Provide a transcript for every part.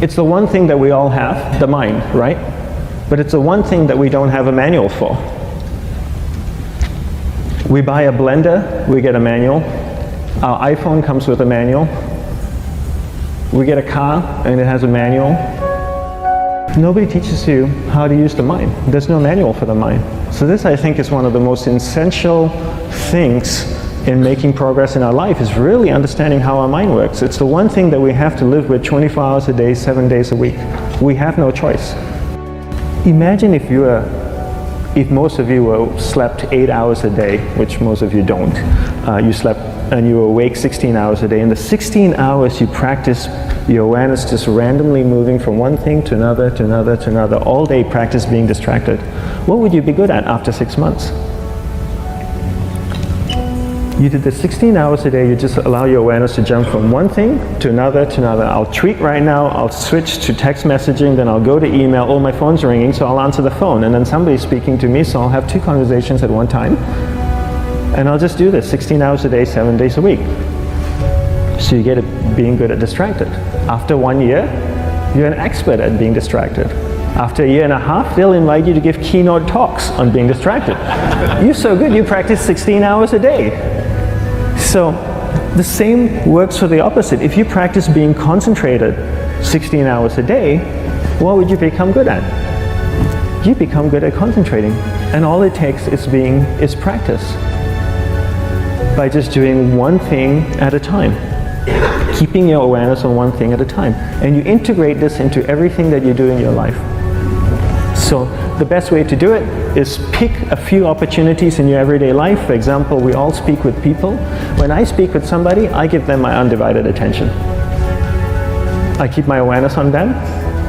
It's the one thing that we all have, the mind, right? But it's the one thing that we don't have a manual for. We buy a blender, we get a manual. Our iPhone comes with a manual. We get a car and it has a manual. Nobody teaches you how to use the mind. There's no manual for the mind. So this, I think, is one of the most essential things in making progress in our life, is really understanding how our mind works. It's the one thing that we have to live with 24 hours a day, 7 days a week. We have no choice. Imagine if most of you slept 8 hours a day, which most of you don't. You slept and you were awake 16 hours a day. In the 16 hours you practice your awareness just randomly moving from one thing to another, to another, to another, all day practice being distracted. What would you be good at after 6 months? You did this 16 hours a day, you just allow your awareness to jump from one thing to another to another. I'll tweet right now, I'll switch to text messaging, then I'll go to email, oh my phone's ringing, so I'll answer the phone, and then somebody's speaking to me, so I'll have 2 conversations at one time. And I'll just do this 16 hours a day, 7 days a week. So you get it being good at distracted. After 1 year, you're an expert at being distracted. After a year and a half, they'll invite you to give keynote talks on being distracted. You're so good, you practice 16 hours a day. So the same works for the opposite. If you practice being concentrated 16 hours a day, what would you become good at? You become good at concentrating. And all it takes is practice. By just doing one thing at a time. Keeping your awareness on one thing at a time. And you integrate this into everything that you do in your life. So the best way to do it is pick a few opportunities in your everyday life. For example, we all speak with people. When I speak with somebody, I give them my undivided attention. I keep my awareness on them,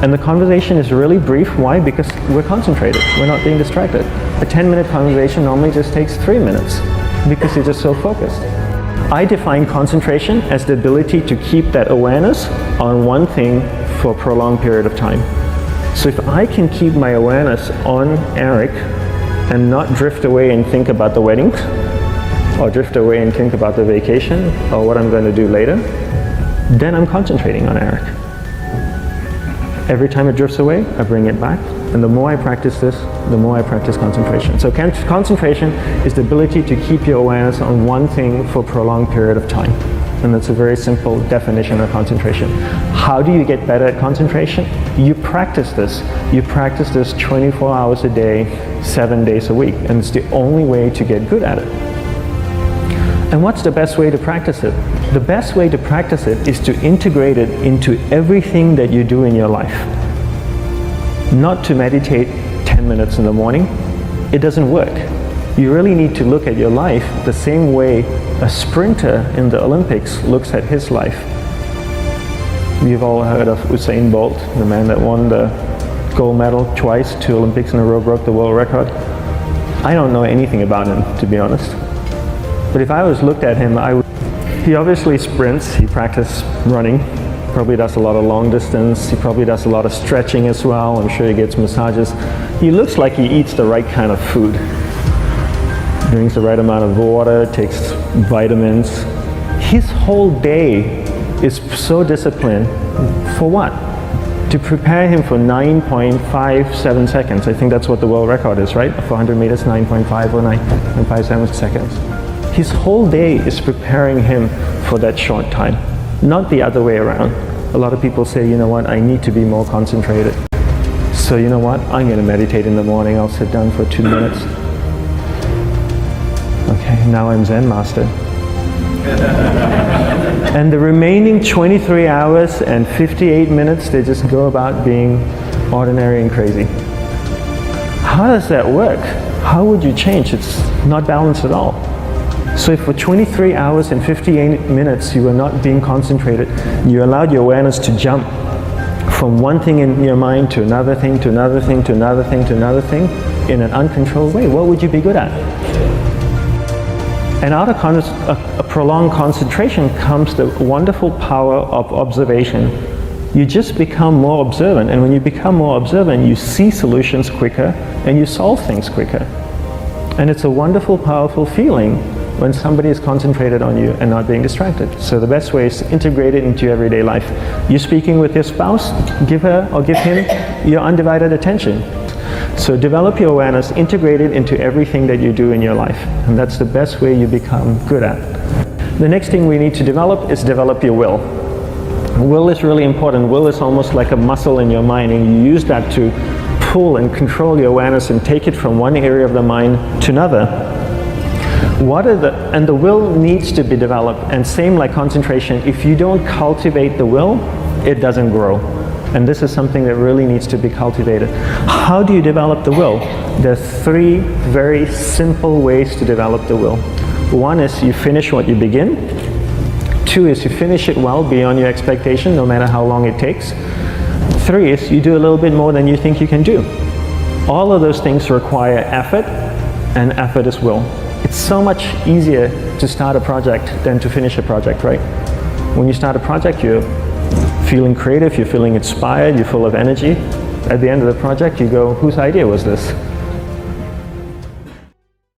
and the conversation is really brief. Why? Because we're concentrated. We're not being distracted. A 10-minute conversation normally just takes 3 minutes because you're just so focused. I define concentration as the ability to keep that awareness on one thing for a prolonged period of time. So if I can keep my awareness on Eric and not drift away and think about the wedding, or drift away and think about the vacation, or what I'm going to do later, then I'm concentrating on Eric. Every time it drifts away, I bring it back. And the more I practice this, the more I practice concentration. So concentration is the ability to keep your awareness on one thing for a prolonged period of time. And that's a very simple definition of concentration. How do you get better at concentration? You practice this. You practice this 24 hours a day, 7 days a week. And it's the only way to get good at it. And what's the best way to practice it? The best way to practice it is to integrate it into everything that you do in your life. Not to meditate 10 minutes in the morning. It doesn't work. You really need to look at your life the same way a sprinter in the Olympics looks at his life. You've all heard of Usain Bolt, the man that won the gold medal twice, 2 Olympics in a row, broke the world record. I don't know anything about him, to be honest. But if I was looked at him, he obviously sprints, he practices running, probably does a lot of long distance, he probably does a lot of stretching as well, I'm sure he gets massages. He looks like he eats the right kind of food. Drinks the right amount of water, takes vitamins. His whole day is so disciplined. For what? To prepare him for 9.57 seconds. I think that's what the world record is, right? For 100 meters, 9.5 or 9.57 seconds. His whole day is preparing him for that short time, not the other way around. A lot of people say, you know what, I need to be more concentrated. So you know what, I'm going to meditate in the morning, I'll sit down for 2 minutes. Okay, now I'm Zen master. And the remaining 23 hours and 58 minutes, they just go about being ordinary and crazy. How does that work? How would you change? It's not balanced at all. So if for 23 hours and 58 minutes you were not being concentrated, you allowed your awareness to jump from one thing in your mind to another thing, to another thing, to another thing, to another thing, in an uncontrolled way, what would you be good at? And out of a prolonged concentration comes the wonderful power of observation. You just become more observant, and when you become more observant, you see solutions quicker and you solve things quicker. And it's a wonderful, powerful feeling when somebody is concentrated on you and not being distracted. So the best way is to integrate it into your everyday life. You're speaking with your spouse, give her or give him your undivided attention. So develop your awareness, integrate it into everything that you do in your life. And that's the best way you become good at. The next thing we need to develop is develop your will. Will is really important. Will is almost like a muscle in your mind, and you use that to pull and control your awareness and take it from one area of the mind to another. And the will needs to be developed, and same like concentration, if you don't cultivate the will, it doesn't grow. And this is something that really needs to be cultivated. How do you develop the will? There's 3 very simple ways to develop the will. 1 is you finish what you begin. 2 is you finish it well beyond your expectation, no matter how long it takes. 3 is you do a little bit more than you think you can do. All of those things require effort, and effort is will. It's so much easier to start a project than to finish a project, right? When you start a project, you're feeling creative, you're feeling inspired, you're full of energy. At the end of the project, you go, whose idea was this?